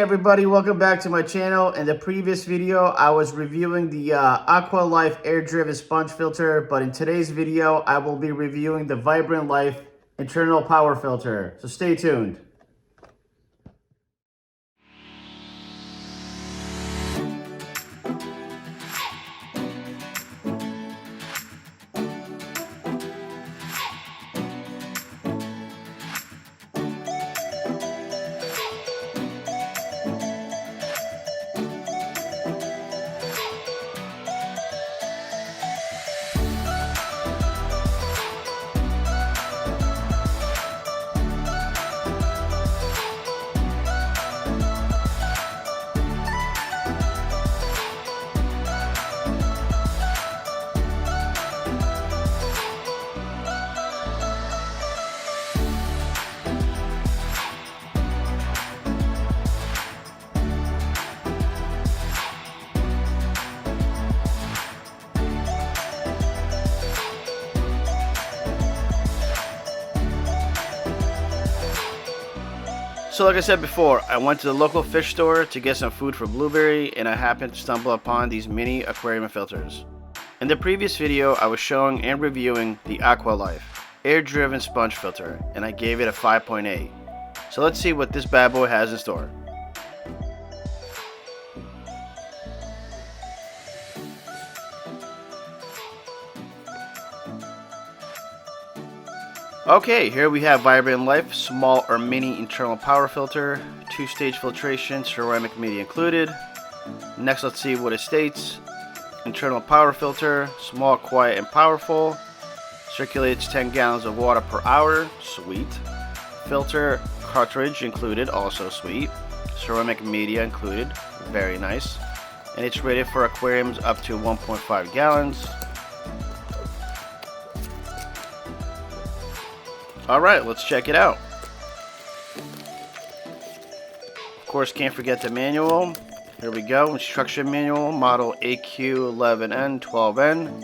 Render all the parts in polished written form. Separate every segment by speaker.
Speaker 1: everybody, welcome back to my channel. In the previous video, I was reviewing the Aqua Life air-driven sponge filter, but in today's video, I will be reviewing the Vibrant Life internal power filter. So stay tuned. So like I said before, I went to the local fish store to get some food for Blueberry, and I happened to stumble upon these mini aquarium filters. In the previous video, I was showing and reviewing the Aqua Life air-driven sponge filter, and I gave it a 5.8. So let's see what this bad boy has in store. Okay, here we have Vibrant Life small or mini internal power filter, 2-stage filtration, ceramic media included. Next, let's see what it states. Internal power filter, small, quiet, and powerful. Circulates 10 gallons of water per hour, sweet. Filter cartridge included, also sweet. Ceramic media included, very nice. And it's rated for aquariums up to 1.5 gallons. Alright, let's check it out. Of course, can't forget the manual. Here we go, instruction manual, model AQ11N12N.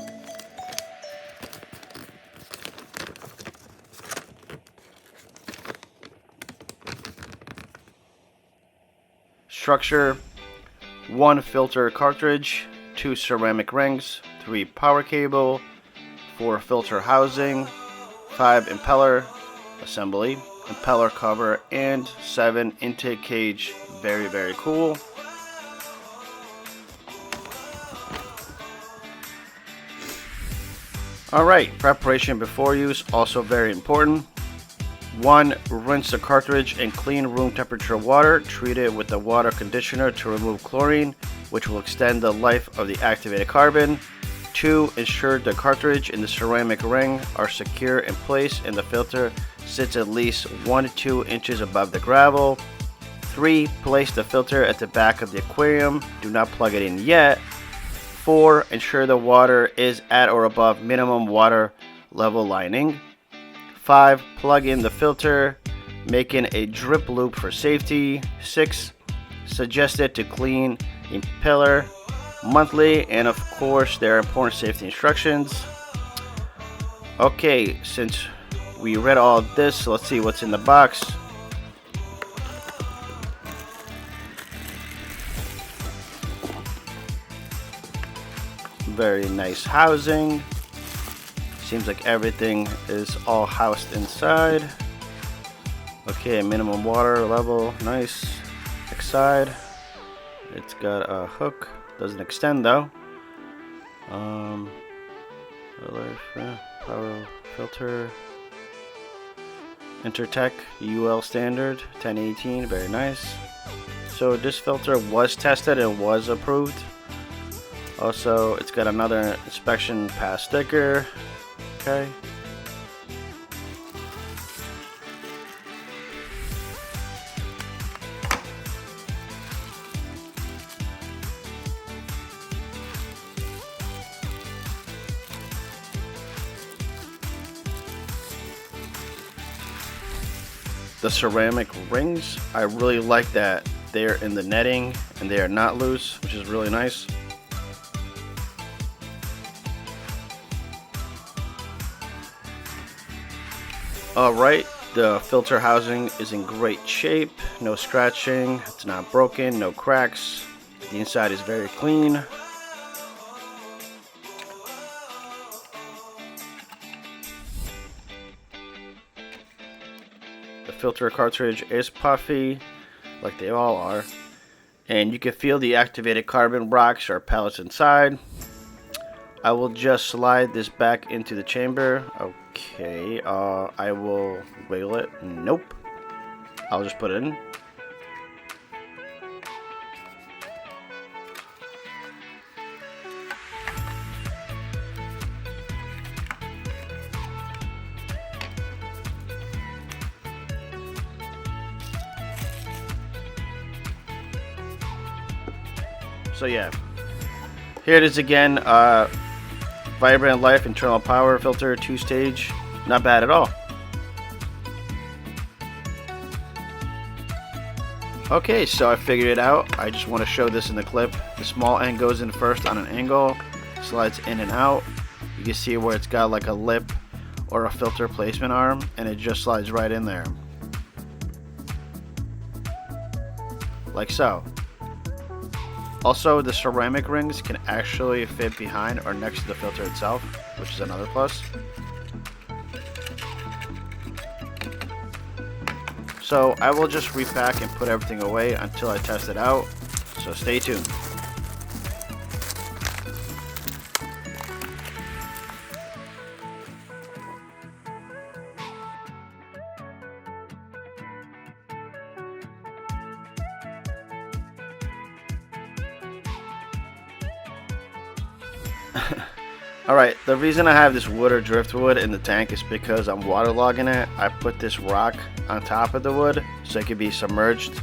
Speaker 1: Structure: 1 filter cartridge, 2 ceramic rings, 3 power cable, 4 filter housing, 5 impeller assembly, impeller cover, and 7 intake cage. Very, very cool. Alright, preparation before use, also very important. 1. Rinse the cartridge in clean room temperature water. Treat it with a water conditioner to remove chlorine, which will extend the life of the activated carbon. 2. Ensure the cartridge and the ceramic ring are secure in place and the filter sits at least 1 to 2 inches above the gravel. 3. Place the filter at the back of the aquarium. Do not plug it in yet. 4. Ensure the water is at or above minimum water level lining. 5. Plug in the filter, making a drip loop for safety. 6. Suggested to clean impeller monthly, and of course there are important safety instructions. Okay, since we read all this, let's see what's in the box. Very nice housing. Seems like everything is all housed inside. Okay, minimum water level, nice. Next side, it's got a hook. Doesn't extend though. Power filter. Intertech UL standard 1018, very nice. So this filter was tested and was approved. Also, it's got another inspection pass sticker. Okay. The ceramic rings, I really like that they're in the netting and they are not loose, which is really nice. Alright, The filter housing is in great shape, no scratching, it's not broken, no cracks. The inside is very clean. The filter cartridge is puffy, like they all are. And you can feel the activated carbon rocks or pellets inside. I will just slide this back into the chamber. Okay, I will wiggle it. Nope. I'll just put it in. So yeah, here it is again. Vibrant Life internal power filter, 2-stage, not bad at all. Okay, so I figured it out. I just want to show this in the clip. The small end goes in first on an angle, slides in and out. You can see where it's got like a lip or a filter placement arm, and it just slides right in there. Like so. Also, the ceramic rings can actually fit behind or next to the filter itself, which is another plus. So I will just repack and put everything away until I test it out, so stay tuned. Alright, the reason I have this wood or driftwood in the tank is because I'm waterlogging it. I put this rock on top of the wood so it can be submerged.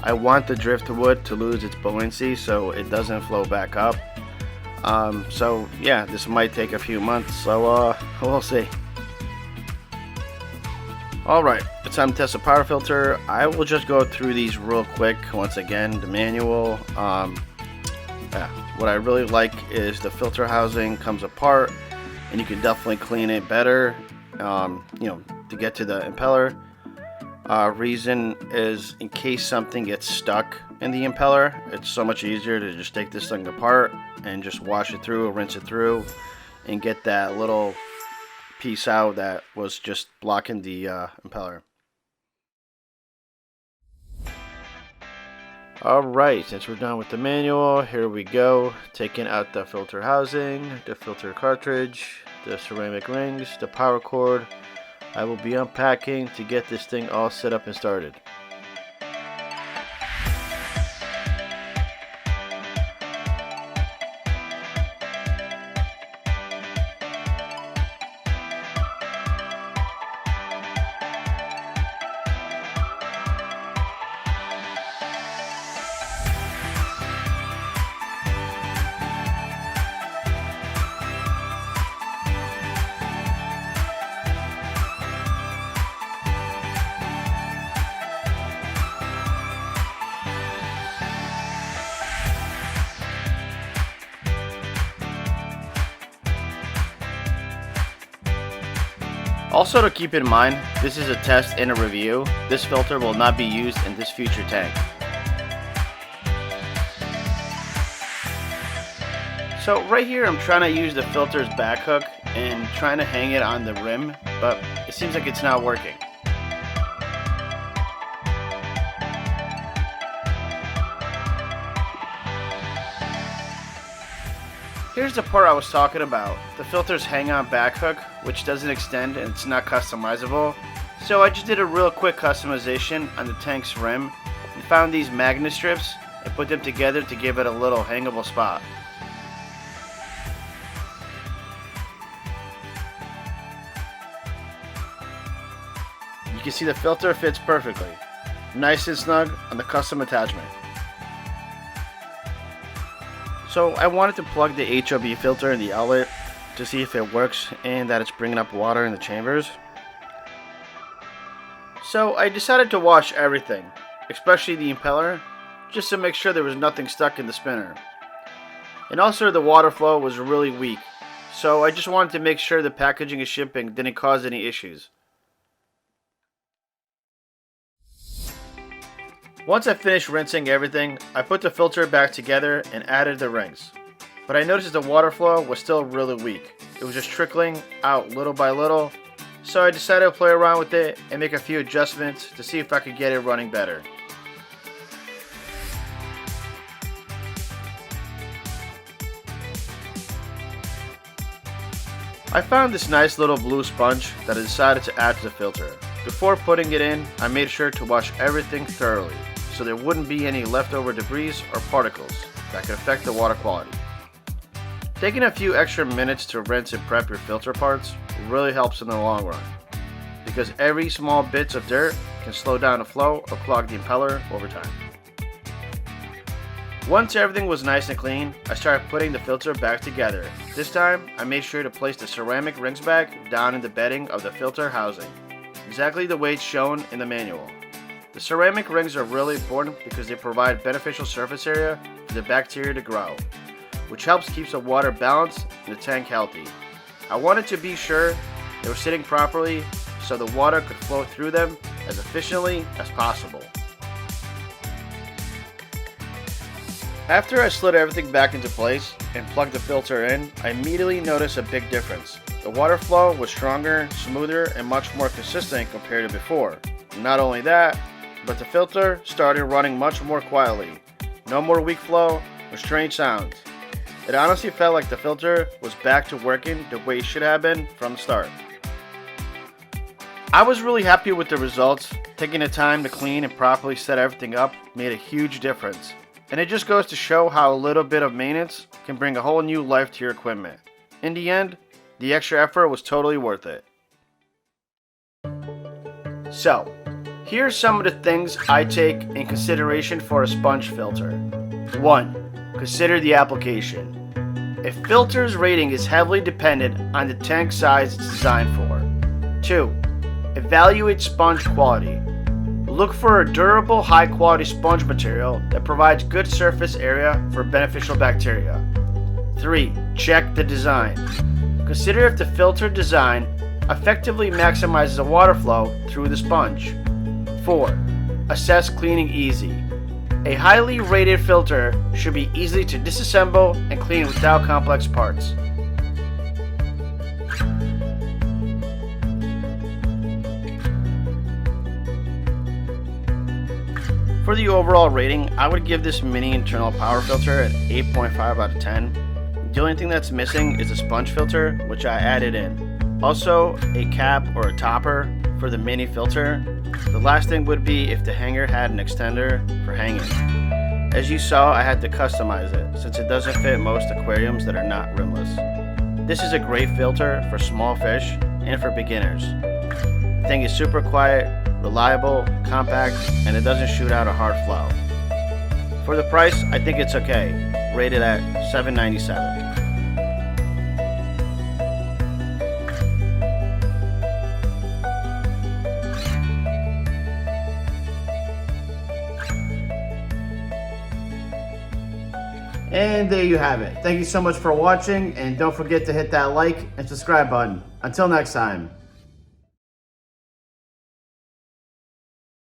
Speaker 1: I want the driftwood to lose its buoyancy so it doesn't flow back up. So yeah, this might take a few months, so we'll see. Alright, it's time to test the power filter. I will just go through these real quick. Once again, the manual. What I really like is the filter housing comes apart, and you can definitely clean it better, to get to the impeller. Reason is in case something gets stuck in the impeller, it's so much easier to just take this thing apart and just wash it through, rinse it through, and get that little piece out that was just blocking the impeller. Alright, since we're done with the manual, here we go. Taking out the filter housing, the filter cartridge, the ceramic rings, the power cord. I will be unpacking to get this thing all set up and started. Also, to keep in mind, this is a test and a review. This filter will not be used in this future tank. So right here I'm trying to use the filter's back hook and trying to hang it on the rim, but it seems like it's not working. Here's the part I was talking about, the filter's hang-on back hook, which doesn't extend and it's not customizable. So I just did a real quick customization on the tank's rim and found these magnet strips and put them together to give it a little hangable spot. You can see the filter fits perfectly, nice and snug on the custom attachment. So I wanted to plug the HOB filter in the outlet to see if it works and that it's bringing up water in the chambers. So I decided to wash everything, especially the impeller, just to make sure there was nothing stuck in the spinner. And also the water flow was really weak, so I just wanted to make sure the packaging and shipping didn't cause any issues. Once I finished rinsing everything, I put the filter back together and added the rings. But I noticed the water flow was still really weak. It was just trickling out little by little, so I decided to play around with it and make a few adjustments to see if I could get it running better. I found this nice little blue sponge that I decided to add to the filter. Before putting it in, I made sure to wash everything thoroughly so there wouldn't be any leftover debris or particles that could affect the water quality. Taking a few extra minutes to rinse and prep your filter parts really helps in the long run, because every small bits of dirt can slow down the flow or clog the impeller over time. Once everything was nice and clean, I started putting the filter back together. This time, I made sure to place the ceramic rings back down in the bedding of the filter housing, exactly the way it's shown in the manual. The ceramic rings are really important because they provide beneficial surface area for the bacteria to grow, which helps keep the water balanced and the tank healthy. I wanted to be sure they were sitting properly so the water could flow through them as efficiently as possible. After I slid everything back into place and plugged the filter in, I immediately noticed a big difference. The water flow was stronger, smoother, and much more consistent compared to before. Not only that, but the filter started running much more quietly. No more weak flow or strange sounds. It honestly felt like the filter was back to working the way it should have been from the start. I was really happy with the results. Taking the time to clean and properly set everything up made a huge difference. And it just goes to show how a little bit of maintenance can bring a whole new life to your equipment. In the end, the extra effort was totally worth it. So, here's some of the things I take in consideration for a sponge filter. 1. Consider the application. A filter's rating is heavily dependent on the tank size it's designed for. 2. Evaluate sponge quality. Look for a durable, high-quality sponge material that provides good surface area for beneficial bacteria. 3. Check the design. Consider if the filter design effectively maximizes the water flow through the sponge. 4. Assess cleaning easy. A highly rated filter should be easy to disassemble and clean without complex parts. For the overall rating, I would give this mini internal power filter an 8.5 out of 10. The only thing that's missing is a sponge filter, which I added in. Also, a cap or a topper for the mini filter. The last thing would be if the hanger had an extender for hanging. As you saw, I had to customize it since it doesn't fit most aquariums that are not rimless. This is a great filter for small fish and for beginners. The thing is super quiet, reliable, compact, and it doesn't shoot out a hard flow. For the price, I think it's okay, rated at $7.97. And there you have it. Thank you so much for watching, and don't forget to hit that like and subscribe button. Until next time.